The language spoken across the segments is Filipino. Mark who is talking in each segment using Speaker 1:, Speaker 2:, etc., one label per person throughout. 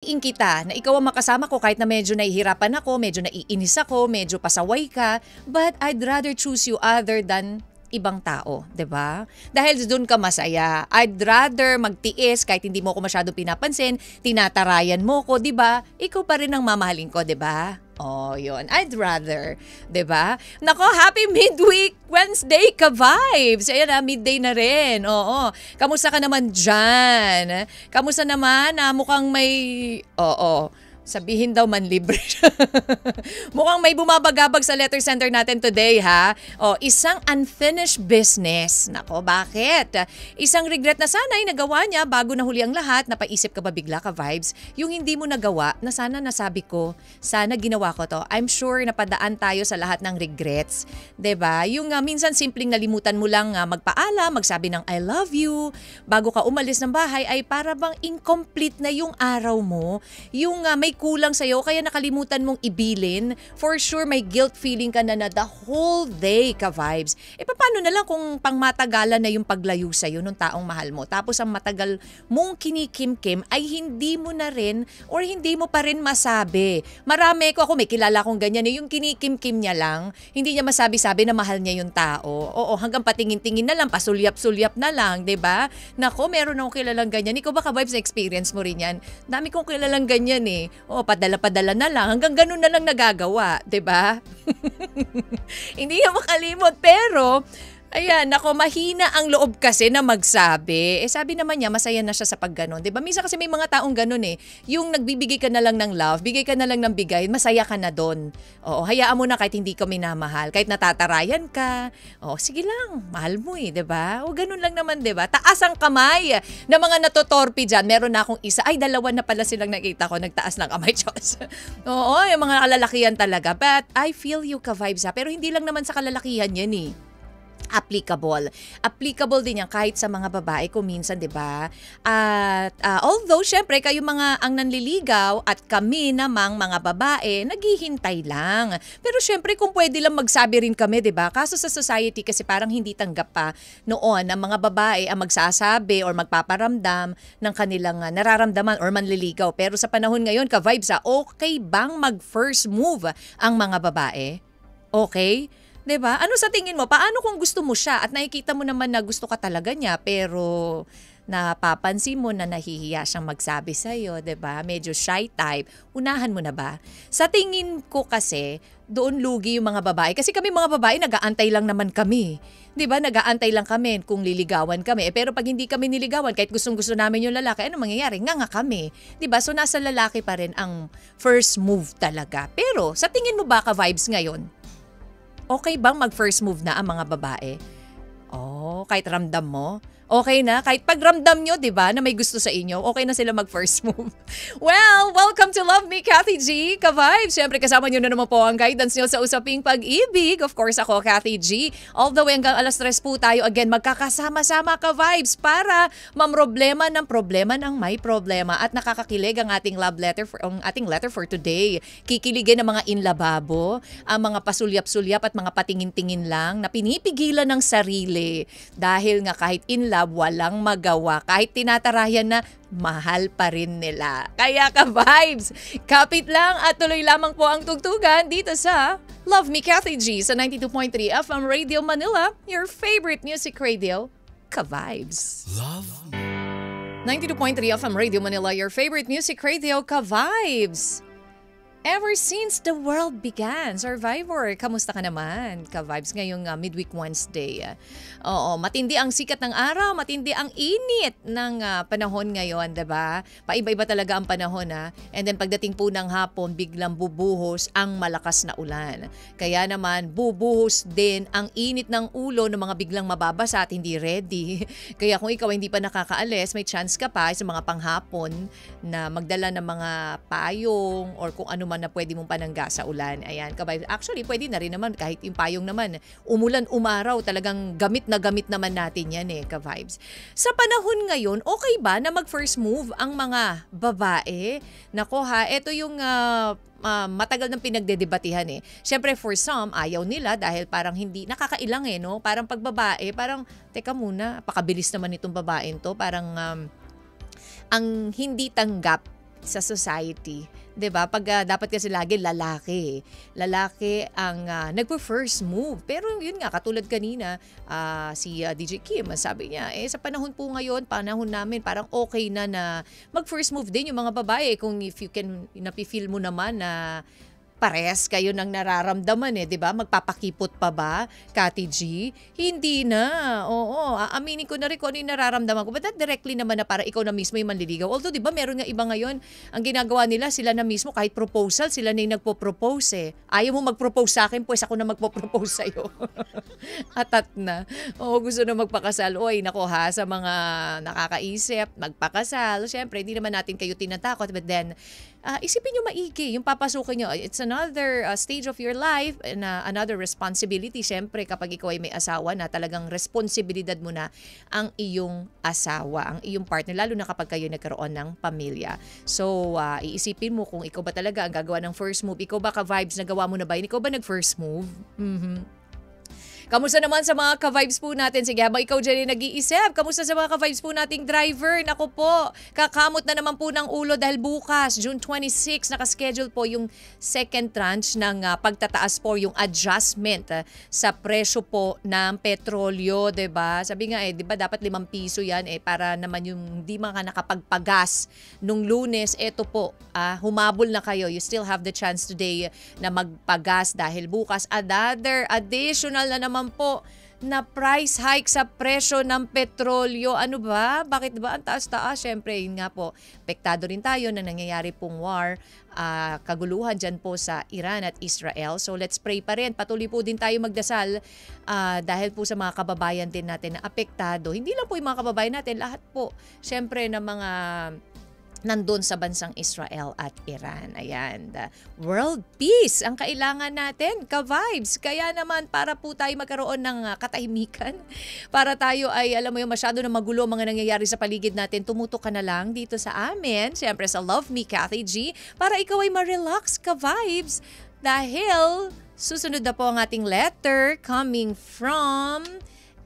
Speaker 1: pipiliin kita na ikaw ang makasama ko kahit na medyo nahihirapan ako, medyo naiinis ako, medyo pasaway ka, but I'd rather choose you other than ibang tao, 'di ba? Dahil doon ka masaya. I'd rather magtiis kahit hindi mo ako masyadong pinapansin, tinatarayan mo ko, 'di ba? Ikaw pa rin ang mamahalin ko, 'di ba? Oh, yun. I'd rather, 'di ba? Nako, happy midweek Wednesday ka vibes. Ayan na, midday na rin. Oo. Kamusta ka naman diyan? Kamusta naman? Mukhang may sabihin daw man libre. Mukhang may bumabagabag sa letter center natin today, ha? Isang unfinished business. Nako, bakit? Isang regret na sana ay nagawa niya bago nahuli ang lahat. Napaisip ka ba bigla ka vibes? Yung hindi mo nagawa na sana nasabi ko, sana ginawa ko to. I'm sure napadaan tayo sa lahat ng regrets. 'Di ba? Yung minsan simpleng nalimutan mo lang magpaalam, magsabi ng I love you. Bago ka umalis ng bahay ay para bang incomplete na yung araw mo. Yung may kulang sa'yo kaya nakalimutan mong ibilin. For sure may guilt feeling ka na the whole day ka vibes. Paano na lang kung pangmatagalan na yung paglayo sa'yo ng taong mahal mo. Tapos ang matagal mong kinikimkim ay hindi mo na rin or hindi mo pa rin masabi. Marami ako may kilala kong ganyan yung kinikimkim niya lang. Hindi niya masabi-sabi na mahal niya yung tao. Oo, hanggang patingin-tingin na lang, pasulyap-sulyap na lang, 'di ba? Nako, meron akong kilalang ganyan. Ikaw ba ka vibes na experience mo rin yan? Dami kong kilalang ganyan eh. Padala-padala na lang. Hanggang ganun na lang nagagawa. 'Di ba? Hindi niya makalimot. Pero, ayan, ako, mahina ang loob kasi na magsabi. Sabi naman niya, masaya na siya sa pagganon. Diba? Minsan kasi may mga taong ganon eh. Yung nagbibigay ka na lang ng love, bigay ka na lang ng bigay, masaya ka na doon. Oo, hayaan mo na kahit hindi ka minamahal. Kahit natatarayan ka. Sige lang, mahal mo eh, diba? Ganon lang naman, diba? Taas ang kamay na mga natotorpi dyan. Meron na akong isa. Ay, dalawa na pala silang nakita ko. Nagtaas ng kamay, Diyos. Oo, yung mga kalalakihan talaga. But I feel you ka vibes ha. Pero hindi lang naman sa kalalakihan yan eh. Applicable. Applicable din yan kahit sa mga babae kung minsan, 'di ba? At although syempre kayo mga ang nanliligaw at kami namang mga babae naghihintay lang. Pero syempre kung pwede lang magsabi rin kami, 'di ba? Kaso sa society kasi parang hindi tanggap pa noon ang mga babae ang magsasabi or magpaparamdam ng kanilang nararamdaman or manliligaw. Pero sa panahon ngayon, ka-vibes, okay bang mag-first move ang mga babae? Okay? 'Di ba? Ano sa tingin mo? Paano kung gusto mo siya at nakikita mo naman na gusto ka talaga niya pero napapansin mo na nahihiya siyang magsabi sa iyo, 'di ba? Medyo shy type. Unahan mo na ba? Sa tingin ko kasi doon lugi yung mga babae kasi kami mga babae nag-aantay lang naman kami. 'Di ba? Nag-aantay lang kami kung liligawan kami. Pero pag hindi kami niligawan kahit gustong-gusto namin yung lalaki, ano mangyayari? Nga kami. 'Di ba? So nasa lalaki pa rin ang first move talaga. Pero sa tingin mo ba ka vibes ngayon? Okay bang mag-first move na ang mga babae? Kahit ramdam mo? Okay na? Kahit pagramdam nyo, di ba, na may gusto sa inyo, okay na sila mag-first move. Well, welcome to Love Me, Kathy G. Ka-Vibes. Siyempre, kasama nyo na naman po ang guidance nyo sa usaping pag-ibig. Of course, ako, Kathy G. All the way hanggang 3:00 po tayo. Again, magkakasama-sama, Ka-Vibes, para mamroblema ng problema ng may problema. At nakakakilig ang ating love letter ang ating letter for today. Kikiligin ng mga inlababo, ang mga pasulyap-sulyap at mga patingin-tingin lang na pinipigilan ng sarili. Dahil nga kahit in love, walang magawa. Kahit tinatarayan na, mahal pa rin nila. Kaya ka-vibes, kapit lang at tuloy lamang po ang tugtugan dito sa Love Me, Kathy G sa 92.3 FM Radio Manila, your favorite music radio, ka-vibes.
Speaker 2: Love Me.
Speaker 1: 92.3 FM Radio Manila, your favorite music radio, ka-vibes. Ever since the world began, Survivor, kamusta ka naman? Ka-vibes ngayong midweek Wednesday. Oo, matindi ang sikat ng araw, matindi ang init ng panahon ngayon, 'di ba? Paiba-iba talaga ang panahon And then pagdating po ng hapon, biglang bubuhos ang malakas na ulan. Kaya naman bubuhos din ang init ng ulo ng mga biglang mababasa at hindi ready. Kaya kung ikaw hindi pa nakakaalis, may chance ka pa sa mga panghapon na magdala ng mga payong or kung ano man na pwede mong panangga sa ulan. Ayan, ka-vibes. Actually, pwede na rin naman kahit yung payong naman. Umulan, umaraw, talagang gamit na gamit naman natin yan ka-vibes. Sa panahon ngayon, okay ba na mag-first move ang mga babae? Nako ito yung matagal nang pinagdedebatihan Siyempre for some, ayaw nila dahil parang hindi, nakakailang no? Parang pagbabae, parang, teka muna, pakabilis naman itong babaeng to. Parang ang hindi tanggap sa society. 'Di ba? Pag dapat kasi lagi lalaki. Lalaki ang nagpo-first move. Pero yun nga katulad kanina si DJ Kim, sabi niya sa panahon po ngayon, panahon namin parang okay na mag-first move din yung mga babae kung if you can napi-feel mo naman na parehas kayo ng nararamdaman 'di ba? Magpapakipot pa ba, Kati G? Hindi na. Oo, aaminin ko na rin kung ano yung nararamdaman ko. But not directly naman na para ikaw na mismo yung manliligaw. Although 'di ba meron nga iba ngayon, ang ginagawa nila sila na mismo kahit proposal, sila na yung nagpo-propose. Ayaw mo mag-propose sa akin, pues ako na magpo-propose sa iyo. Atat na. Oo, gusto na magpakasal. Oy, nako ha, sa mga nakakaisip, magpakasal. Siyempre, hindi naman natin kayo tinatakot. But then, isipin nyo maigi yung papasukin nyo. It's another stage of your life and another responsibility. Siyempre, kapag ikaw ay may asawa na talagang responsibilidad mo na ang iyong asawa, ang iyong partner, lalo na kapag kayo nagkaroon ng pamilya. So, iisipin mo kung ikaw ba talaga ang gagawa ng first move. Ikaw ba ka-vibes, nagawa mo na ba yun? Ikaw ba nag-first move? Kamusta naman sa mga ka-vibes po natin? Sige, habang ikaw dyan ay nag-iisip, kamusta sa mga ka-vibes po nating driver? Naku po, kakamot na naman po ng ulo dahil bukas, June 26, nakaschedule po yung second tranche ng pagtataas po, yung adjustment sa presyo po ng petrolyo, 'di ba? Sabi nga di ba dapat 5 piso yan para naman yung hindi mga nakapagpagas nung Lunes, eto po, humabol na kayo. You still have the chance today na magpagas dahil bukas another additional na naman po na price hike sa presyo ng petrolyo. Ano ba? Bakit ba ang taas-taas? Siyempre, yun nga po, apektado rin tayo na nangyayari pong war, kaguluhan dyan po sa Iran at Israel. So let's pray pa rin. Patuloy po din tayo magdasal dahil po sa mga kababayan din natin na apektado. Hindi lang po yung mga kababayan natin, lahat po. Siyempre, na mga nandun sa bansang Israel at Iran. Ayan. World peace ang kailangan natin, ka-vibes. Kaya naman para po tayo magkaroon ng katahimikan, para tayo ay alam mo yung masyado na magulo mga nangyayari sa paligid natin, tumutok ka na lang dito sa amin, siyempre sa Love Me Kathy G, para ikaw ay ma-relax, ka-vibes. Dahil susunod na po ang ating letter coming from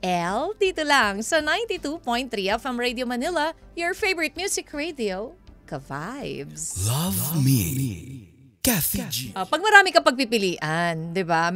Speaker 1: L, dito lang sa 92.3 FM Radio Manila, your favorite music radio, ka-vibes.
Speaker 2: Love Me, Kathy G.
Speaker 1: Pag marami kang pagpipilian, 'di ba?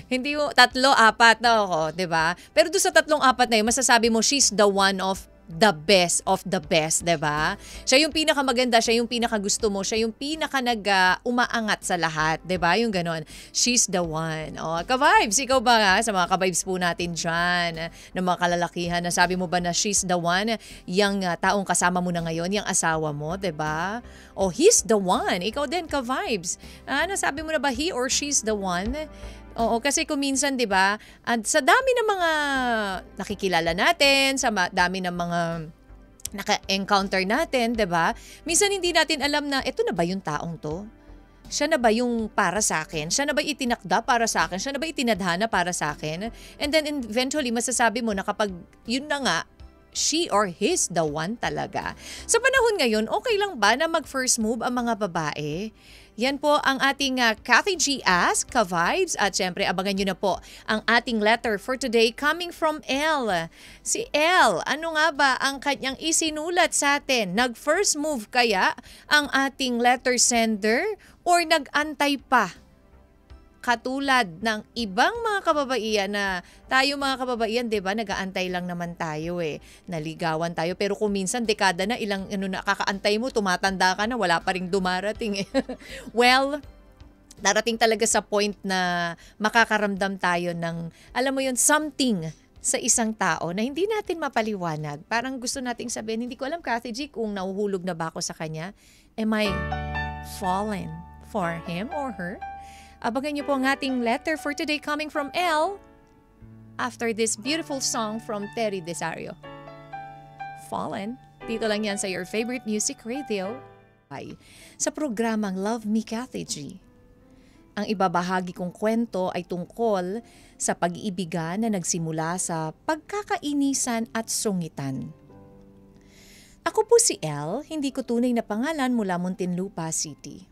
Speaker 1: Hindi mo 3, 4 na ako, 'di ba? Pero doon sa 3, 4 na 'yun, masasabi mo she's the one of the best, 'di ba? Siya yung pinakamaganda, siya yung pinakagusto mo, siya yung pinaka umaangat sa lahat, 'di ba? Yung ganon. She's the one. Ka-vibes, ikaw ba nga sa mga ka-vibes po natin diyan, ng mga kalalakihan, nasabi mo ba na she's the one, yung taong kasama mo na ngayon, yung asawa mo, 'di ba? O he's the one. Ikaw din ka-vibes. Nasabi mo na ba he or she's the one? Oo, kasi kung minsan, 'di ba, sa dami ng mga nakikilala natin, sa dami ng mga naka-encounter natin, 'di ba? Minsan hindi natin alam na ito na ba yung taong 'to? Siya na ba yung para sa akin? Siya na ba itinakda para sa akin? Siya na ba itinadhana para sa akin? And then eventually masasabi mo na kapag yun na nga, she or he's the one talaga. Sa panahon ngayon, okay lang ba na mag-first move ang mga babae? Yan po ang ating Kathy G Ask, ka-vibes. At syempre, abangan nyo na po ang ating letter for today coming from L. Si L, ano nga ba ang kanyang isinulat sa atin? Nag-first move kaya ang ating letter sender or nag-antay pa? Katulad ng ibang mga kababaihan na tayo mga kababaihan, 'di ba, nag-aantay lang naman tayo naligawan tayo, pero kung minsan dekada na ilang nakakaantay mo, tumatanda ka na, wala pa ring dumarating Well, darating talaga sa point na makakaramdam tayo ng, alam mo yun, something sa isang tao na hindi natin mapaliwanag. Parang gusto nating sabihin, hindi ko alam, Kathy G, kung nahuhulog na ba ako sa kanya. Am I fallen for him or her? Abangan niyo po ang ating letter for today coming from L after this beautiful song from Terry Desario. Fallen. Dito lang yan sa your favorite music radio. Sa programang Love Me Kathy G. Ang ibabahagi kong kwento ay tungkol sa pag-iibigan na nagsimula sa pagkakainisan at sungitan. Ako po si L, hindi ko tunay na pangalan, mula Muntinlupa City.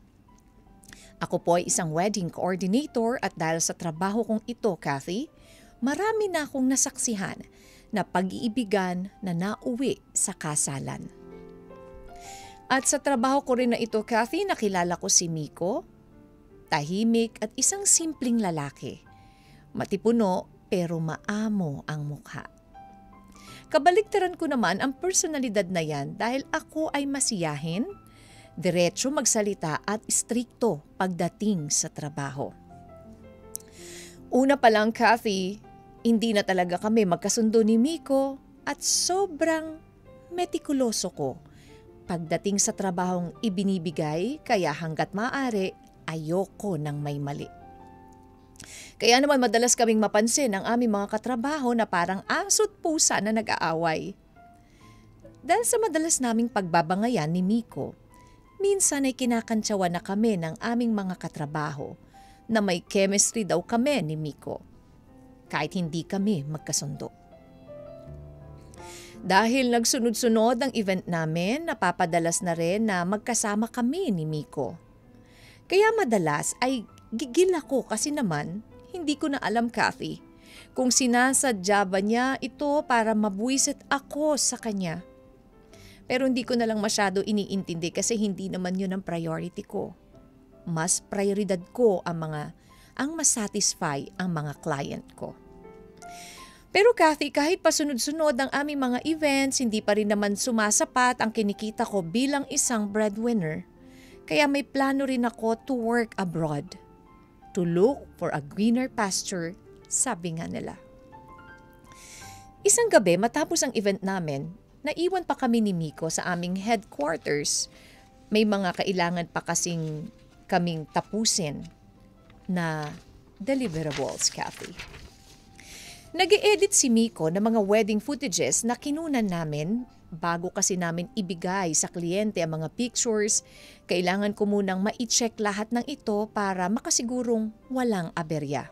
Speaker 1: Ako po ay isang wedding coordinator at dahil sa trabaho kong ito, Kathy, marami na akong nasaksihan na pag-iibigan na nauwi sa kasalan. At sa trabaho ko rin na ito, Kathy, nakilala ko si Miko. Tahimik at isang simpleng lalaki. Matipuno pero maamo ang mukha. Kabaliktaran ko naman ang personalidad na yan dahil ako ay masiyahin, diretso magsalita at istrikto pagdating sa trabaho. Una pa lang, Kathy, hindi na talaga kami magkasundo ni Miko at sobrang metikuloso ko pagdating sa trabahong ibinibigay, kaya hanggat maaari ayoko ng may mali. Kaya naman madalas kaming mapansin ang aming mga katrabaho na parang aso't pusa na nag-aaway. Dahil sa madalas naming pagbabangayan ni Miko, minsan ay kinakantsawan na kami ng aming mga katrabaho na may chemistry daw kami ni Miko, kahit hindi kami magkasundo. Dahil nagsunod-sunod ang event namin, napapadalas na rin na magkasama kami ni Miko. Kaya madalas ay gigil ako kasi naman hindi ko na alam, Kathy, kung sinasadya ba niya ito para mabuwisit ako sa kanya. Pero hindi ko na lang masyado iniintindi kasi hindi naman yun ang priority ko. Mas prioridad ko ang masatisfy ang mga client ko. Pero Kathy, kahit pasunod-sunod ang aming mga events, hindi pa rin naman sumasapat ang kinikita ko bilang isang breadwinner. Kaya may plano rin ako to work abroad. To look for a greener pasture, sabi nga nila. Isang gabi matapos ang event namin, naiwan pa kami ni Miko sa aming headquarters. May mga kailangan pa kasing kaming tapusin na deliverables, Kathy. Nag-e-edit si Miko ng mga wedding footages na kinunan namin. Bago kasi namin ibigay sa kliyente ang mga pictures, kailangan ko munang ma-check lahat ng ito para makasigurong walang aberya.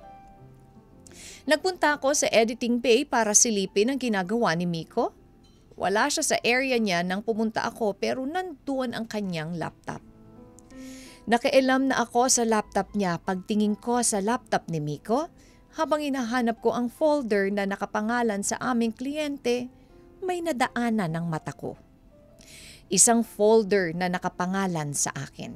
Speaker 1: Nagpunta ako sa editing bay para silipin ang ginagawa ni Miko. Wala siya sa area niya nang pumunta ako pero nandoon ang kanyang laptop. Nakailam na ako sa laptop niya pagtingin ko sa laptop ni Miko. Habang hinahanap ko ang folder na nakapangalan sa aming kliyente, may nadaanan ng mata ko. Isang folder na nakapangalan sa akin.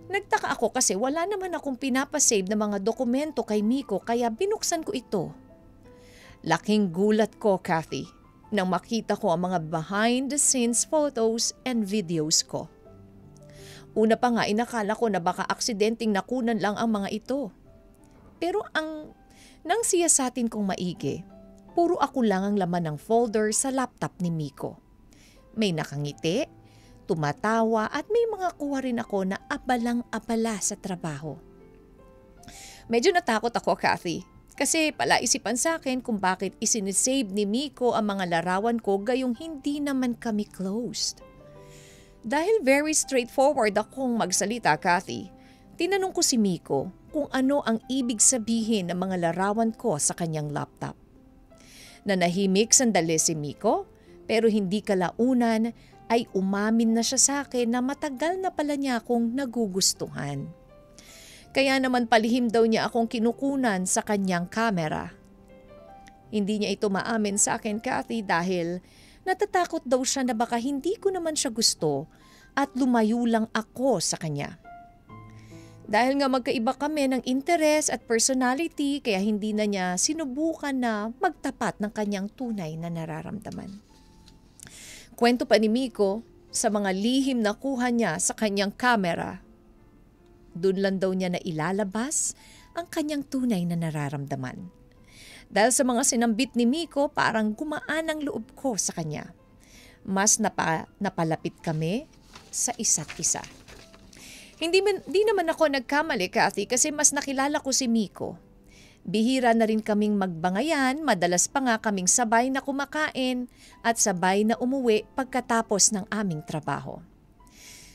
Speaker 1: Nagtaka ako kasi wala naman akong pinapasave na mga dokumento kay Miko kaya binuksan ko ito. Laking gulat ko, Kathy, nang makita ko ang mga behind the scenes photos and videos ko. Una pa nga inakala ko na baka aksidenteng nakunan lang ang mga ito. Pero nang siyasatin kong maigi, puro ako lang ang laman ng folder sa laptop ni Miko. May nakangiti, tumatawa at may mga kuha rin ako na abalang-abala sa trabaho. Medyo natakot ako, Kathy, kasi palaisipan sa akin kung bakit isinisave ni Miko ang mga larawan ko gayong hindi naman kami closed. Dahil very straightforward akong magsalita, Kathy, tinanong ko si Miko kung ano ang ibig sabihin ng mga larawan ko sa kanyang laptop. Nanahimik sandali si Miko, pero hindi kalaunan ay umamin na siya sa akin na matagal na pala niya akong nagugustuhan. Kaya naman palihim daw niya akong kinukunan sa kanyang kamera. Hindi niya ito maamin sa akin, Kathy, dahil natatakot daw siya na baka hindi ko naman siya gusto at lumayo lang ako sa kanya. Dahil nga magkaiba kami ng interes at personality kaya hindi na niya sinubukan na magtapat ng kanyang tunay na nararamdaman. Kwento pa ni Miko, sa mga lihim na kuha niya sa kanyang kamera, doon lang daw niya na ilalabas ang kanyang tunay na nararamdaman. Dahil sa mga sinambit ni Miko, parang gumaan ang loob ko sa kanya. Mas napalapit kami sa isa't isa. Hindi naman ako nagkamali, Kathy, kasi mas nakilala ko si Miko. Bihira na rin kaming magbangayan, madalas pa nga kaming sabay na kumakain at sabay na umuwi pagkatapos ng aming trabaho.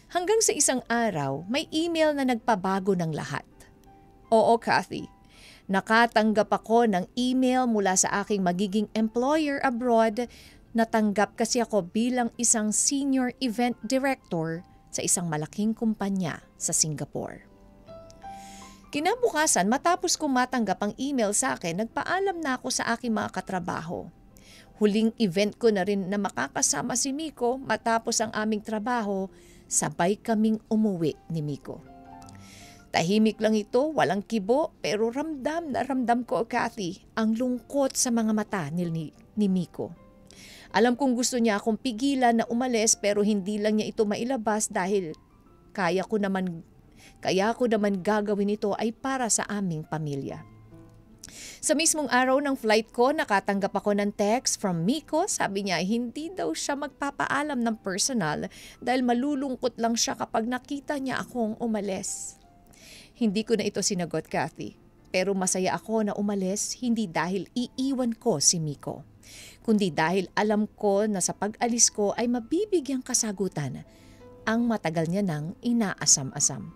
Speaker 1: Hanggang sa isang araw, may email na nagpabago ng lahat. Oo, Kathy, nakatanggap ako ng email mula sa aking magiging employer abroad. Natanggap kasi ako bilang isang senior event director sa isang malaking kumpanya sa Singapore. Kinabukasan matapos kong matanggap ang email sa akin, nagpaalam na ako sa aking mga katrabaho. Huling event ko na rin na makakasama si Miko matapos ang aming trabaho, sabay kaming umuwi ni Miko. Tahimik lang ito, walang kibo, pero ramdam na ramdam ko, Kathy, ang lungkot sa mga mata ni Miko. Alam kong gusto niya akong pigilan na umalis pero hindi lang niya ito mailabas dahil kaya ko naman gagawin ito ay para sa aming pamilya. Sa mismong araw ng flight ko, nakatanggap ako ng text from Miko. Sabi niya hindi daw siya magpapaalam ng personal dahil malulungkot lang siya kapag nakita niya akong umalis. Hindi ko na ito sinagot, Kathy. Pero masaya ako na umalis hindi dahil iiwan ko si Miko, kundi dahil alam ko na sa pag-alis ko ay mabibigyang kasagutan ang matagal niya nang inaasam-asam.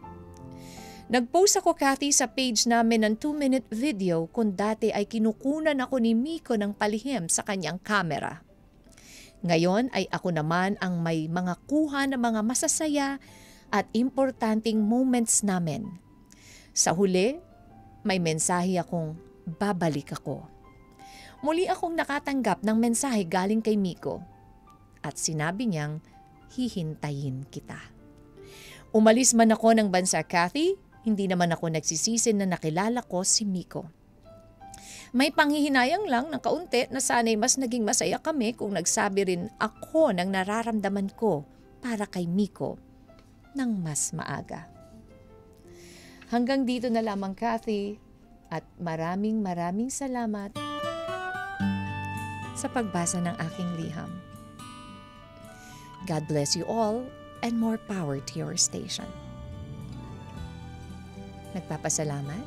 Speaker 1: Nag-post ako, Kathy, sa page namin ng 2-minute video kung dati ay kinukunan ako ni Miko ng palihim sa kanyang camera. Ngayon ay ako naman ang may mga kuha na mga masasaya at importanteng moments namin. Sa huli, may mensahe akong babalik ako. Muli akong nakatanggap ng mensahe galing kay Miko at sinabi niyang hihintayin kita. Umalis man ako ng bansa, Kathy, hindi naman ako nagsisisi na nakilala ko si Miko. May panghihinayang lang ng kaunti na sana'y mas naging masaya kami kung nagsabi rin ako ng nararamdaman ko para kay Miko ng mas maaga. Hanggang dito na lamang, Kathy, at maraming salamat sa pagbasa ng aking liham. God bless you all and more power to your station. Nagpapasalamat,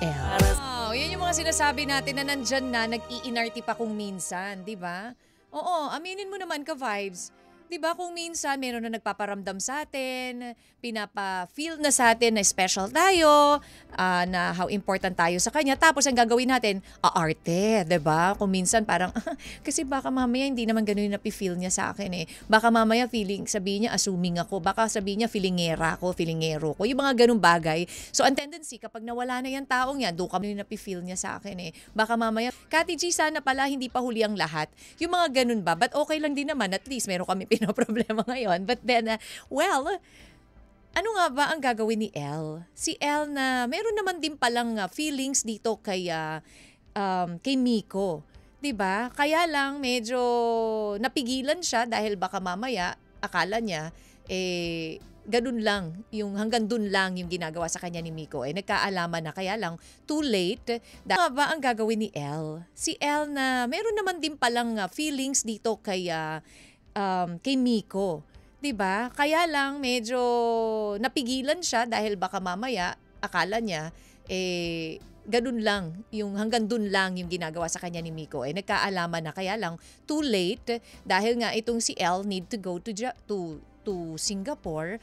Speaker 1: El. Oh, yan yung mga sinasabi natin na nandyan na, nag-iinarti pa kung minsan, di ba? Oo, aminin mo naman, ka-vibes. Diba kung minsan meron na nagpaparamdam sa atin, pinapa-feel na sa atin na special tayo, na how important tayo sa kanya, tapos ang gagawin natin, aarte, diba? Kung minsan parang, kasi baka mamaya hindi naman ganun yung napi-feel niya sa akin eh. Baka mamaya sabihin niya assuming ako, baka sabihin niya feelingera ako, feelingero ko, yung mga ganun bagay. So ang tendency, kapag nawala na yung taong yan, doon kami yung napi-feel niya sa akin eh. Baka mamaya, Kati G, sana pala hindi pa huli ang lahat. Yung mga ganun ba? But okay lang din naman, at least meron kami problema ngayon. But then, ano nga ba ang gagawin ni Elle? Si Elle na meron naman din palang feelings dito kay Miko. 'Di ba? Kaya lang medyo napigilan siya dahil baka mamaya akala niya ganun lang, yung hanggang dun lang yung ginagawa sa kanya ni Miko. Nagkaalaman na, kaya lang too late. Ano nga ba ang gagawin ni Elle? Si Elle na meron naman din palang feelings dito kay Miko. 'Di ba? Kaya lang medyo napigilan siya dahil baka mamaya akala niya ganun lang, yung hanggang dun lang yung ginagawa sa kanya ni Miko. Nagkaalaman na, kaya lang too late dahil nga itong si Elle need to go to Singapore.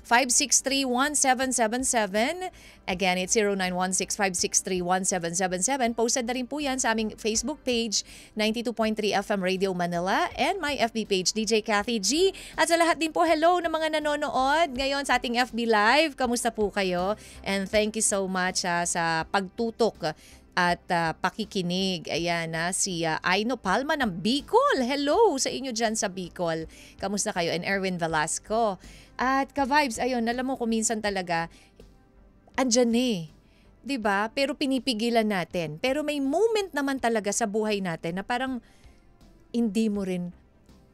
Speaker 1: 563-1777. Again, it's 0916-563-1777. Posted na rin po yan sa aming Facebook page, 92.3 FM Radio Manila, and my FB page, DJ Kathy G. At sa lahat din po, hello na mga nanonood ngayon sa ating FB Live. Kamusta po kayo? And thank you so much sa pagtutok at pakikinig. Ayan si Aino Palma ng Bicol. Hello sa inyo dyan sa Bicol. Kamusta kayo? And Erwin Velasco. At ka-vibes, ayun, alam mo kung minsan talaga, andyan 'di ba? Pero pinipigilan natin. Pero may moment naman talaga sa buhay natin na parang hindi mo rin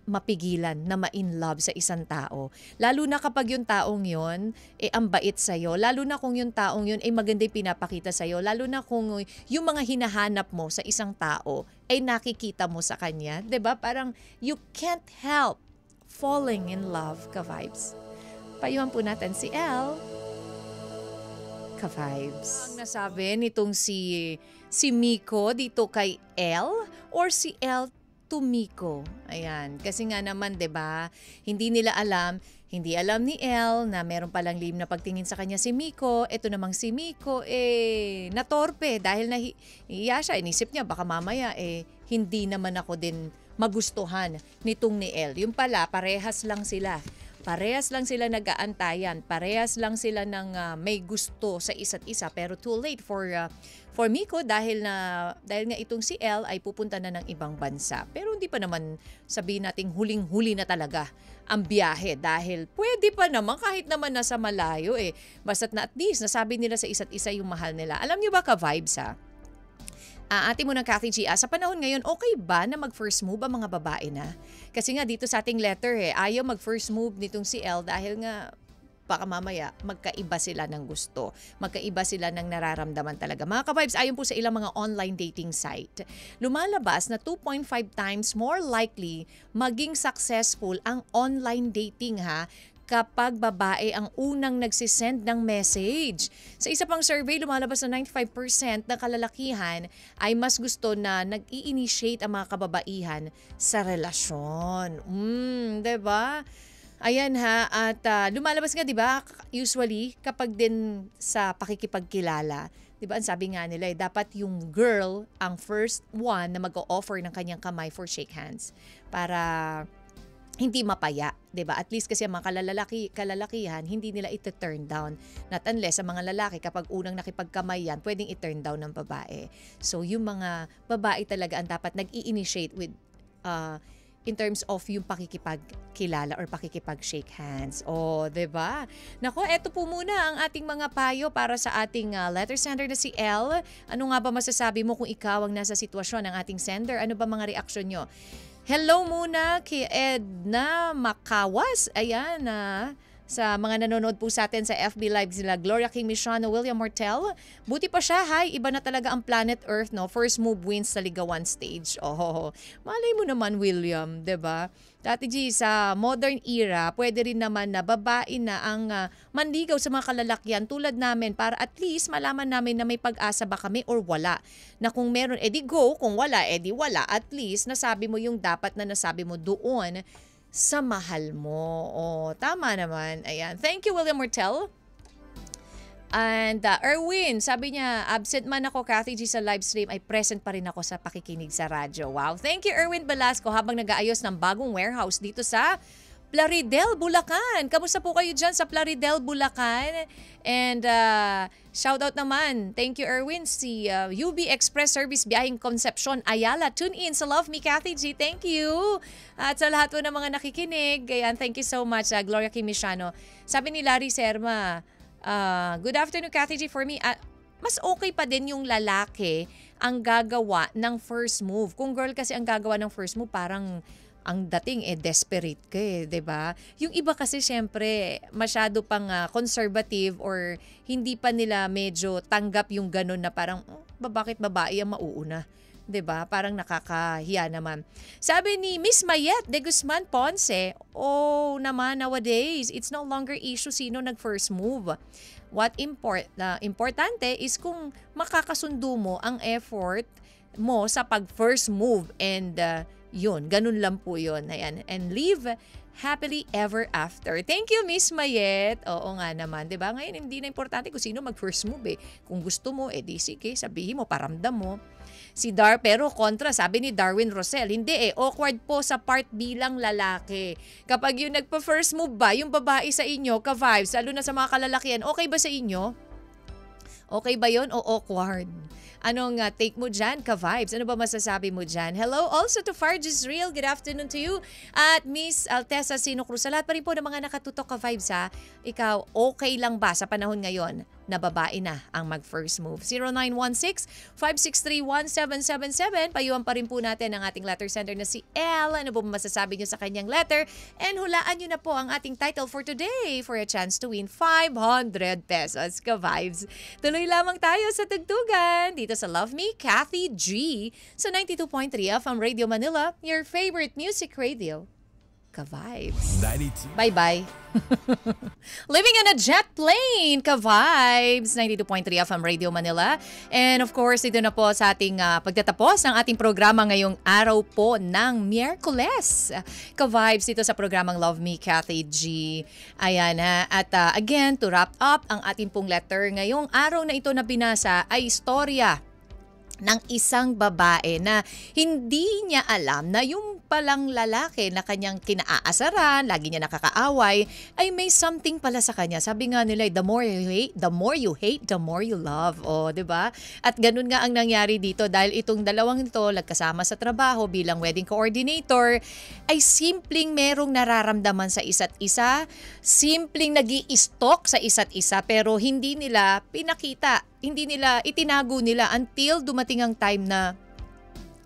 Speaker 1: mapigilan na ma-in love sa isang tao. Lalo na kapag yung taong yun, ang bait sa'yo. Lalo na kung yung taong yun, maganda yung pinapakita sa'yo. Lalo na kung yung mga hinahanap mo sa isang tao, nakikita mo sa kanya. 'Di ba? Parang you can't help falling in love, ka-vibes. Payuhan po natin si Elle. Ka-vibes. Ang nasabi nitong si Miko dito kay Elle or si Elle to Miko. Ayan. Kasi nga naman, 'di ba? Hindi alam ni Elle na meron palang lihim na pagtingin sa kanya si Miko. Ito namang si Miko, natorpe dahil nahiya siya. Inisip niya, baka mamaya, hindi naman ako din magustuhan nitong ni Elle. Yung pala, parehas lang sila. Parehas lang sila nag-aantayan, parehas lang sila ng may gusto sa isa't isa, pero too late for Miko dahil nga itong si Elle ay pupunta na ng ibang bansa. Pero hindi pa naman sabihin nating huling-huli na talaga ang biyahe dahil pwede pa naman kahit naman nasa malayo basta't na at least nasabi nila sa isa't isa yung mahal nila. Alam niyo ba ka-vibes ate mo ng Kathy G, sa panahon ngayon, okay ba na mag-first move ang mga babae na? Kasi nga dito sa ating letter ayaw mag-first move nitong si Elle dahil nga baka mamaya magkaiba sila ng gusto. Magkaiba sila ng nararamdaman talaga. Mga ka-vibes, ayon po sa ilang mga online dating site, lumalabas na 2.5 times more likely maging successful ang online dating kapag babae ang unang nagsisend ng message. Sa isa pang survey, lumalabas na 95% ng kalalakihan ay mas gusto na nag-i-initiate ang mga kababaihan sa relasyon. Diba? Ayan at lumalabas nga 'di ba usually kapag din sa pakikipagkilala, 'di ba ang sabi nga nila dapat yung girl ang first one na mag-o-offer ng kanyang kamay for shake hands para hindi mapaya, 'di ba? At least kasi ang mga kalalakihan hindi nila ito-turn down. Not unless ang mga lalaki kapag unang nakipagkamay yan, pwedeng i-turn down ng babae. So yung mga babae talaga ang dapat nag-i-initiate with in terms of yung pakikipagkilala or pakikipag-shake hands. 'di ba? Nako, eto po muna ang ating mga payo para sa ating letter sender na si Elle. Ano nga ba masasabi mo kung ikaw ang nasa sitwasyon ng ating sender? Ano ba mga reaksyon nyo? Hello muna kay Edna Makawas. Ayan sa mga nanonood po sa atin sa FB Live sila Gloria King Michano, William Mortel. Buti pa siya, iba na talaga ang planet Earth, no? First move wins sa ligawan stage. Malay mo naman, William, 'di ba? Dati sa modern era, pwede rin naman na babae na ang manligaw sa mga kalalakyan tulad namin para at least malaman namin na may pag-asa ba kami or wala. Na kung meron, edi go. Kung wala, edi wala. At least nasabi mo yung dapat na nasabi mo doon sa mahal mo. Tama naman. Ayan. Thank you, William Mortel. And Erwin, sabi niya, absent man ako, Kathy G, sa live stream, ay present pa rin ako sa pakikinig sa radyo. Wow. Thank you, Erwin Velasco, habang nag-aayos ng bagong warehouse dito sa Plaridel, Bulacan. Kamusta po kayo dyan sa Plaridel, Bulacan? And shout out naman, thank you Erwin, si UB Express Service Biyaheng Concepcion, Ayala. Tune in sa Love Me Kathy G, thank you. At sa lahat po ng mga nakikinig, ayan, thank you so much, Gloria Kimishano. Sabi ni Larry Serma, good afternoon Kathy G, for me, mas okay pa din yung lalaki ang gagawa ng first move. Kung girl kasi ang gagawa ng first move, parang ang dating desperate ka 'di ba? Yung iba kasi syempre masyado pang conservative or hindi pa nila medyo tanggap yung ganun na parang bakit babae ang mauuna? 'Di ba? Parang nakakahiya naman. Sabi ni Miss Mayet de Guzman Ponce, naman nowadays, it's no longer issue sino nag-first move. What importante is kung makakasundo mo ang effort mo sa pag-first move and yun, ganun lang po yun. Ayan. And live happily ever after. Thank you, Miss Mayet. Oo nga naman, di ba? Ngayon, hindi na importante kung sino mag-first move Kung gusto mo, di sige, sabihin mo, paramdam mo. Pero kontra, sabi ni Darwin Rosel, hindi awkward po sa part bilang lalaki. Kapag yung nagpa-first move ba, yung babae sa inyo, ka-vibes, lalo na sa mga kalalakihan, okay ba sa inyo? Okay ba yon o awkward? Anong take mo dyan, ka-vibes? Ano ba masasabi mo dyan? Hello also to Farges Real. Good afternoon to you. At Miss Altesa Sino Cruz. Sa lahat pa rin po ng mga nakatutok, ka-vibes ikaw, okay lang ba sa panahon ngayon na babae na ang mag-first move? 0916-563-1777. Payuhan pa rin po natin ang ating letter sender na si Elle. Ano po masasabi niyo sa kanyang letter? And hulaan niyo na po ang ating title for today for a chance to win 500 pesos, ka-vibes. Tuloy lamang tayo sa tugtugan dito sa Love Me, Kathy G sa 92.3 FM Radio Manila, your favorite music radio. Ka-vibes.
Speaker 2: 92.
Speaker 1: Bye-bye. Living on a jet plane, ka-vibes. 92.3 FM Radio Manila. And of course, ito na po sa ating pagtatapos ng ating programa ngayong araw po ng Miyerkules. Ka-vibes dito sa programang Love Me, Kathy G. Ayan at again, to wrap up ang ating pong letter ngayong araw na ito na binasa ay istorya ng isang babae na hindi niya alam na yung palang lalaki na kanyang kinaasaran, lagi niya nakakaaway, ay may something pala sa kanya. Sabi nga nila, the more you hate, the more you love. O, di ba? At ganun nga ang nangyari dito dahil itong dalawang ito, nagkasama sa trabaho bilang wedding coordinator, ay simpleng merong nararamdaman sa isa't isa, simpleng nag-i-stalk sa isa't isa, pero hindi nila pinakita, hindi nila itinago nila until dumating ang time na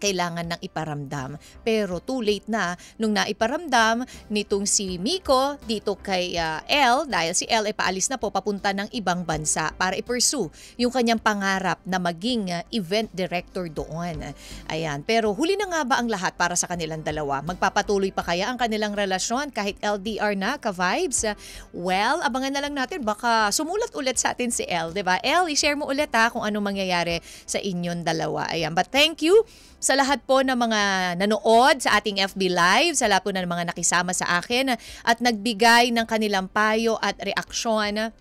Speaker 1: kailangan ng iparamdam. Pero too late na nung naiparamdam nitong si Miko dito kay Elle, dahil si Elle ay paalis na po papunta ng ibang bansa para i-pursue yung kanyang pangarap na maging event director doon. Ayan. Pero huli na nga ba ang lahat para sa kanilang dalawa? Magpapatuloy pa kaya ang kanilang relasyon kahit LDR na, ka-vibes? Well, abangan na lang natin. Baka sumulat ulit sa atin si Elle, diba? Elle, i-share mo ulit kung anong mangyayari sa inyong dalawa. Ayan. But thank you sa lahat po ng mga nanood sa ating FB Live, sa lahat po ng mga nakisama sa akin at nagbigay ng kanilang payo at reaksyon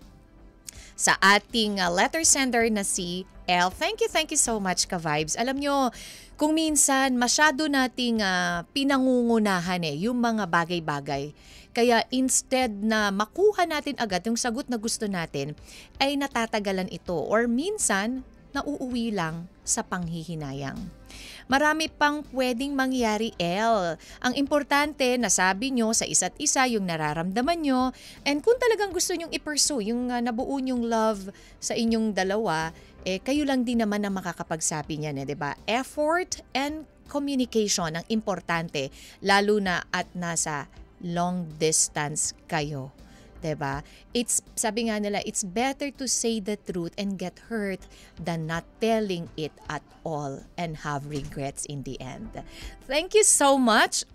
Speaker 1: sa ating letter sender na si Elle. Thank you so much, ka-vibes. Alam nyo, kung minsan masyado nating pinangungunahan yung mga bagay-bagay. Kaya instead na makuha natin agad yung sagot na gusto natin, ay natatagalan ito or minsan nauuwi lang sa panghihinayang. Marami pang pwedeng mangyari, Elle. Ang importante, nasabi nyo sa isa't isa yung nararamdaman nyo, and kung talagang gusto nyong i-pursue yung nabuo nyong love sa inyong dalawa, kayo lang din naman ang makakapagsabi niyan, diba? Effort and communication ang importante, lalo na at nasa long distance kayo. Diba? Sabi nga nila, it's better to say the truth and get hurt than not telling it at all and have regrets in the end. Thank you so much,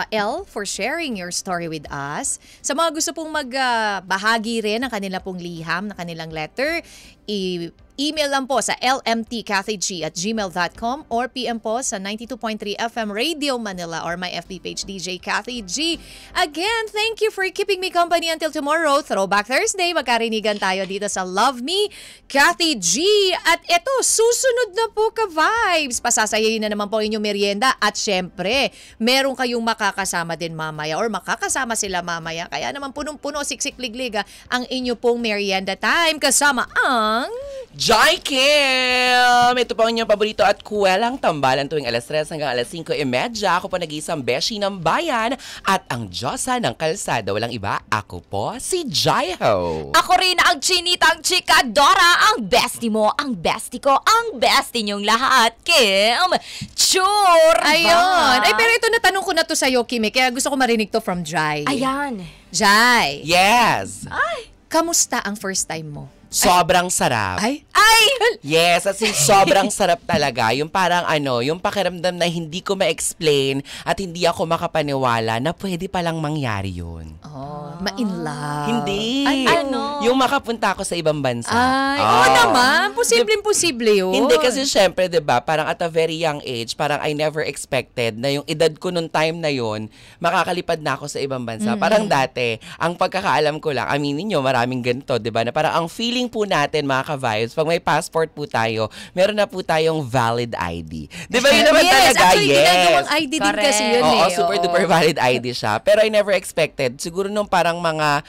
Speaker 1: Elle, for sharing your story with us. Sa mga gusto pong magbahagi rin ng kanila pong liham, na kanilang letter, email lang po sa lmtkathig@gmail.com or PM po sa 92.3 FM Radio Manila or my FB page DJ Kathy G. Again, thank you for keeping me company until tomorrow. Throwback Thursday, magkarinigan tayo dito sa Love Me, Kathy G. At eto, susunod na po, ka-vibes. Pasasayahin na naman po inyong merienda at syempre, meron kayong makakasama din mamaya or makakasama sila mamaya. Kaya naman punong-puno, siksik-liglig ang inyo pong merienda time kasama ang
Speaker 3: Joy Kim! Ito po ang inyong paborito at kuwelang tambalan tuwing alas 3 hanggang alas 5:30. Ako po nag-iisang beshi ng bayan at ang Diyosa ng kalsada. Walang iba, ako po si Jaiho.
Speaker 4: Ako rin ang chinitang chikadora, ang bestie mo, ang bestie ko, ang bestie niyong lahat, Kim Churba!
Speaker 1: Ayun. Ay, pero ito natanong ko na to sa'yo, Kimi, kaya gusto ko marinig to from Jai.
Speaker 4: Ayan.
Speaker 1: Jai,
Speaker 3: Yes!
Speaker 1: kamusta ang first time mo?
Speaker 3: Sobrang sarap.
Speaker 1: Ay?
Speaker 3: Yes, as in sobrang sarap talaga. Yung parang yung pakiramdam na hindi ko ma-explain at hindi ako makapaniwala na pwede palang mangyari yun.
Speaker 1: Oh, ma-in love.
Speaker 3: Hindi.
Speaker 1: Ay,
Speaker 4: ano?
Speaker 3: Yung makapunta ako sa ibang bansa.
Speaker 1: Ay, oo naman. Posibleng-posible yun.
Speaker 3: Hindi kasi syempre, 'di ba, parang at a very young age, parang I never expected na yung edad ko nung time na yon, makakalipad na ako sa ibang bansa. Parang dati, ang pagkakaalam ko lang, aminin niyo, maraming ganito, 'di ba, na parang ang feeling po natin, mga ka-vibes, pag may passport po tayo, meron na po tayong valid ID. 'Di ba yun naman talaga?
Speaker 1: Actually, ginagawang ID din
Speaker 4: Correct.
Speaker 1: kasi yun
Speaker 3: Oo,
Speaker 1: eh.
Speaker 3: super duper valid ID siya. Pero I never expected. Siguro nung parang mga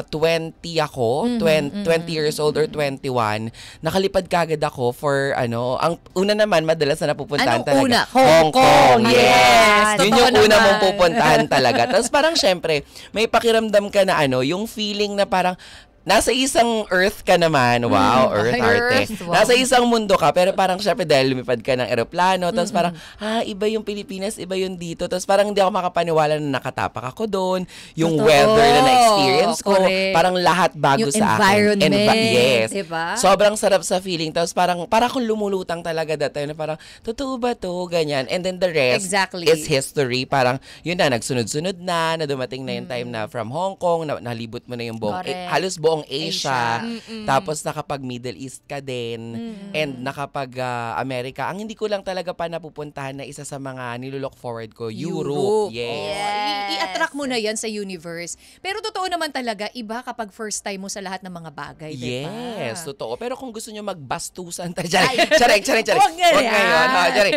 Speaker 3: 20 ako, 20 years old or 21, nakalipad kagad ako for ang una naman, madalas na napupuntahan
Speaker 1: Anong
Speaker 3: talaga.
Speaker 1: una?
Speaker 3: Hong Kong.
Speaker 1: Yes.
Speaker 3: Yes. Yun
Speaker 1: Totoo
Speaker 3: yung una
Speaker 1: naman.
Speaker 3: mong pupuntahan talaga. Tapos parang syempre, may pakiramdam ka na yung feeling na parang nasa isang earth ka naman. Wow, earth arte.
Speaker 1: Wow.
Speaker 3: Nasa isang mundo ka, pero parang syempre dahil lumipad ka ng eroplano, tapos parang, iba yung Pilipinas, iba yung dito. Tapos parang hindi ako makapaniwala na nakatapak ako doon. Yung
Speaker 1: Totoo.
Speaker 3: weather na na-experience ko,
Speaker 1: Correct.
Speaker 3: parang lahat bago
Speaker 1: Yung
Speaker 3: sa akin.
Speaker 1: environment,
Speaker 3: Yes.
Speaker 1: diba?
Speaker 3: Sobrang sarap sa feeling. Tapos parang akong lumulutang talaga that time na parang, totoo ba to? Ganyan. And then the rest
Speaker 1: Exactly.
Speaker 3: is history. Parang, yun na, nagsunod-sunod na dumating na yung time na from Hong Kong, nalibot mo na yung buong,
Speaker 4: Correct.
Speaker 3: halos buong buong Asia.
Speaker 1: Asia.
Speaker 3: Tapos nakapag Middle East ka din. And nakapag America. Ang hindi ko lang talaga pa napupuntahan na isa sa mga nilook forward ko, Europe. Yes.
Speaker 1: I-attract mo na yan sa universe. Pero totoo naman talaga, iba kapag first time mo sa lahat ng mga bagay, diba?
Speaker 3: Yes, totoo. Pero kung gusto nyo magbastusan, charing.
Speaker 1: Huwag ganyan.
Speaker 3: ngayon. Charing.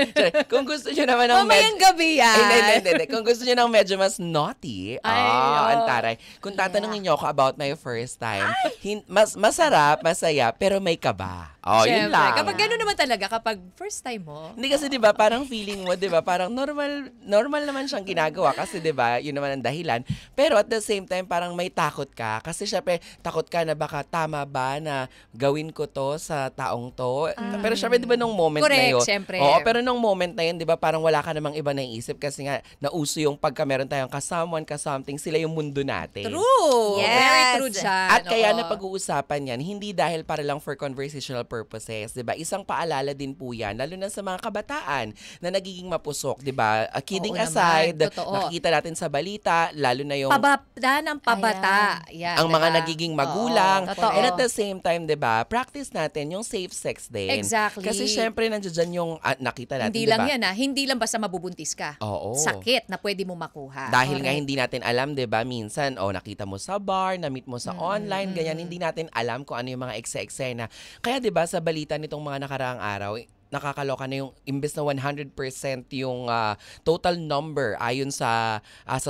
Speaker 3: Kung gusto nyo naman ng
Speaker 1: Mamayang gabi yan.
Speaker 3: Hindi. Kung gusto nyo ng medyo mas naughty, antaray. Kung tatanungin nyo ako about my first time, masarap, masaya, pero may kaba. Yun
Speaker 1: Siyempre,
Speaker 3: lang.
Speaker 1: kapag gano'n naman talaga, kapag first time mo,
Speaker 3: Hindi kasi 'di ba parang feeling mo 'di ba parang normal naman siyang ginagawa kasi 'di ba yun naman ang dahilan, pero at the same time parang may takot ka kasi syempre takot ka na baka tama ba na gawin ko to sa taong to, pero syempre 'di ba nung moment na
Speaker 1: Correct,
Speaker 3: yun,
Speaker 1: syempre.
Speaker 3: oo, pero nung moment na yun 'di ba parang wala ka namang iba naiisip kasi nga nauso yung pagka meron tayong ka-something, sila yung mundo natin.
Speaker 1: true.
Speaker 4: Yes.
Speaker 1: Very true dyan.
Speaker 3: At kaya
Speaker 1: oo.
Speaker 3: na pag-uusapan yan, hindi dahil para lang for conversational purposes, 'di ba? Isang paalala din po yan, lalo na sa mga kabataan na nagiging mapusok, 'di ba? Kidding
Speaker 1: Oo naman,
Speaker 3: aside,
Speaker 1: totoo.
Speaker 3: nakikita natin sa balita, lalo na yung
Speaker 1: Pabata ng pabata. Yan,
Speaker 3: ang mga
Speaker 1: diba?
Speaker 3: nagiging magulang.
Speaker 1: Oo, totoo.
Speaker 3: And at the same time, 'di ba? Practice natin yung safe sex din.
Speaker 1: Exactly.
Speaker 3: Kasi syempre nandiyan dyan yung nakita natin,
Speaker 1: Hindi
Speaker 3: 'di
Speaker 1: lang
Speaker 3: ba?
Speaker 1: yan hindi lang basta mabubuntis ka.
Speaker 3: Oo.
Speaker 1: Sakit na pwede mo makuha.
Speaker 3: Dahil nga hindi natin alam, 'di ba? Minsan nakita mo sa bar, na-meet mo sa online, ganyan, hindi natin alam kung ano yung mga eksena. Kaya 'di ba sa balita nitong mga nakaraang araw, nakakaloka na yung imbes na 100% yung total number ayon sa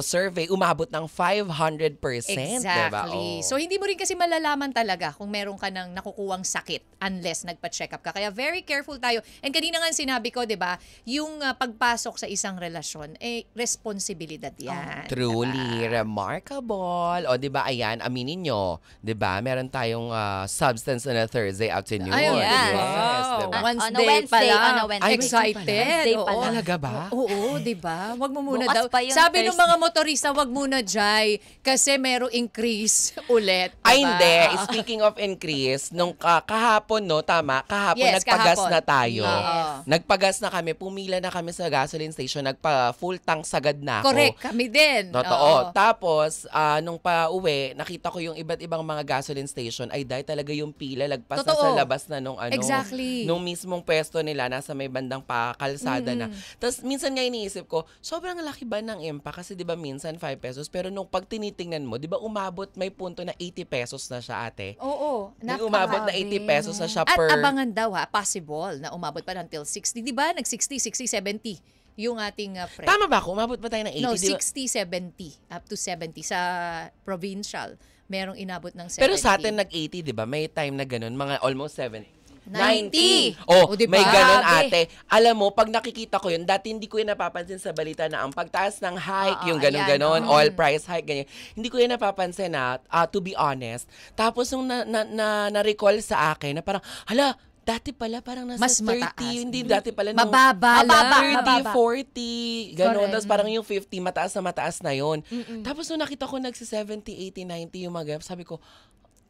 Speaker 3: survey, umabot ng 500%,
Speaker 1: Exactly.
Speaker 3: diba? Oo.
Speaker 1: So, hindi mo rin kasi malalaman talaga kung meron ka ng nakukuwang sakit unless nagpa-check up ka. Kaya very careful tayo. And kanina nga sinabi ko, di ba, yung pagpasok sa isang relasyon, responsibilidad yan.
Speaker 3: Truly remarkable. O, di ba, ayan, aminin nyo, di ba, meron tayong substance on a Thursday afternoon.
Speaker 1: Ay,
Speaker 4: yes.
Speaker 3: Yes,
Speaker 1: wow.
Speaker 3: di ba?
Speaker 1: Wednesday pa lang.
Speaker 4: on a Wednesday.
Speaker 3: Ay,
Speaker 1: Excited.
Speaker 4: Wednesday pa
Speaker 1: Oo.
Speaker 4: lang.
Speaker 3: Talaga ba?
Speaker 1: Oo, di ba? Wag mo muna
Speaker 4: Bukas
Speaker 1: daw.
Speaker 4: pa yun,
Speaker 1: Sabi ng
Speaker 4: Thursday.
Speaker 1: mga motorista, wag muna, Jai, kasi merong increase ulit. Diba?
Speaker 3: Ay, hindi. Speaking of increase, nung kahapon, no, tama, kahapon
Speaker 1: Yes,
Speaker 3: nagpagas
Speaker 1: kahapon.
Speaker 3: na tayo.
Speaker 1: Yes.
Speaker 3: Nagpagas na kami, pumila na kami sa gasoline station, nagpa-full tank sagad na ako.
Speaker 1: Correct, kami din.
Speaker 3: Totoo.
Speaker 1: Oo.
Speaker 3: Tapos, nung pa-uwi, nakita ko yung iba't ibang mga gasoline station, ay dahil talaga yung pila, lagpas na
Speaker 1: Totoo.
Speaker 3: sa labas na nung
Speaker 1: Exactly.
Speaker 3: nung mismong pwesto nila, nasa may bandang kalsada na. Tapos, minsan nga iniisip ko, sobrang laki ba ng impact? Kasi di ba minsan 5 pesos, pero nung pag tinitingnan mo, di ba umabot, may punto na 80 pesos na siya, ate?
Speaker 1: Oo.
Speaker 3: May umabot na 80 pesos na siya
Speaker 1: At
Speaker 3: per...
Speaker 1: abangan daw possible na umabot pa until 60. Di ba? Nag-60, 60, 70 yung ating friend.
Speaker 3: Tama ba ako? Umabot pa tayo ng 80?
Speaker 1: No,
Speaker 3: di ba?
Speaker 1: 60, 70. Up to 70. Sa provincial, merong inabot ng 70.
Speaker 3: Pero sa atin nag-80, di ba? May time na ganun, mga almost 70.
Speaker 1: 90.
Speaker 3: Oh,
Speaker 1: O, di
Speaker 3: may
Speaker 1: ba?
Speaker 3: ganun,
Speaker 1: Grabe.
Speaker 3: ate. Alam mo, pag nakikita ko yun, dati hindi ko yun napapansin sa balita na ang pagtaas ng hike, yung ganun-ganon,
Speaker 1: ayan,
Speaker 3: oil price hike, ganyan. Hindi ko yun napapansin to be honest. Tapos nung na-recall sa akin na parang, hala, dati pala parang nasa
Speaker 1: Mas
Speaker 3: 30,
Speaker 1: mataas.
Speaker 3: hindi dati pala nung
Speaker 1: Mababa lang.
Speaker 3: 30, 40, gano'n.
Speaker 1: Correct.
Speaker 3: Tapos parang yung 50, mataas na yun. Tapos nung nakita ko nagsi-70, 80, 90 yung mga sabi ko,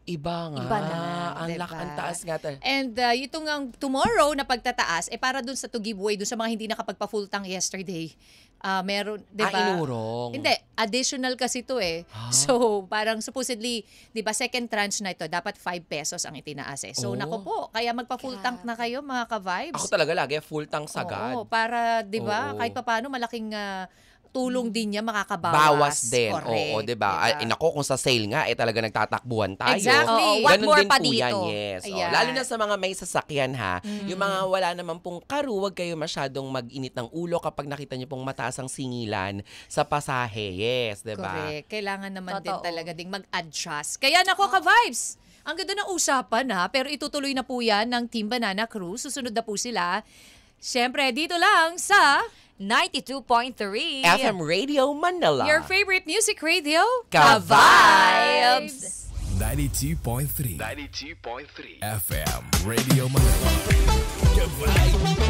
Speaker 3: iba nga.
Speaker 1: Iba na,
Speaker 3: Ang
Speaker 1: diba?
Speaker 3: ang taas nga.
Speaker 1: And ito nga tomorrow na pagtataas, para dun sa to giveaway, dun sa mga hindi nakapagpa-full tank yesterday, meron, di ba?
Speaker 3: Inurong.
Speaker 1: Hindi, additional kasi to eh. So, parang supposedly, di ba, second tranche na ito, dapat 5 pesos ang itinaas eh. So,
Speaker 3: Oh.
Speaker 1: nako po, kaya magpa-full tank na kayo mga ka-vibes.
Speaker 3: Ako talaga lagi, full tank sagad.
Speaker 1: Oo, para, di ba,
Speaker 3: Oo.
Speaker 1: kahit papaano, malaking tulong din niya makakabawas.
Speaker 3: Bawas din.
Speaker 1: Correct,
Speaker 3: Oo, 'di ba? Ay, nako, kung sa sale nga talaga nagtatakbuhan tayo.
Speaker 1: Exactly.
Speaker 4: Oo, what
Speaker 3: Ganun
Speaker 4: more
Speaker 3: din
Speaker 4: pa
Speaker 3: po yan,
Speaker 4: dito?
Speaker 3: yes. Oh,
Speaker 1: Ayan.
Speaker 3: lalo na sa mga may sasakyan ha. Yung mga wala naman pong karu, wag kayo masyadong mag-init ng ulo kapag nakita niyo pong mataas ang singilan sa pasahe. Yes, 'di ba?
Speaker 1: Correct. Kailangan naman din
Speaker 4: Totoo.
Speaker 1: talaga ding mag-adjust. Kaya nako ka-vibes, ang ganda ng usapan pero itutuloy na po yan ng Team Banana Crew. Susunod na po sila. Siyempre, dito lang sa
Speaker 4: 92.3
Speaker 3: FM Radio Manila.
Speaker 1: your favorite music radio,
Speaker 3: Ka-vibes!
Speaker 2: 92.3 FM Radio Manila. Ka-vibe!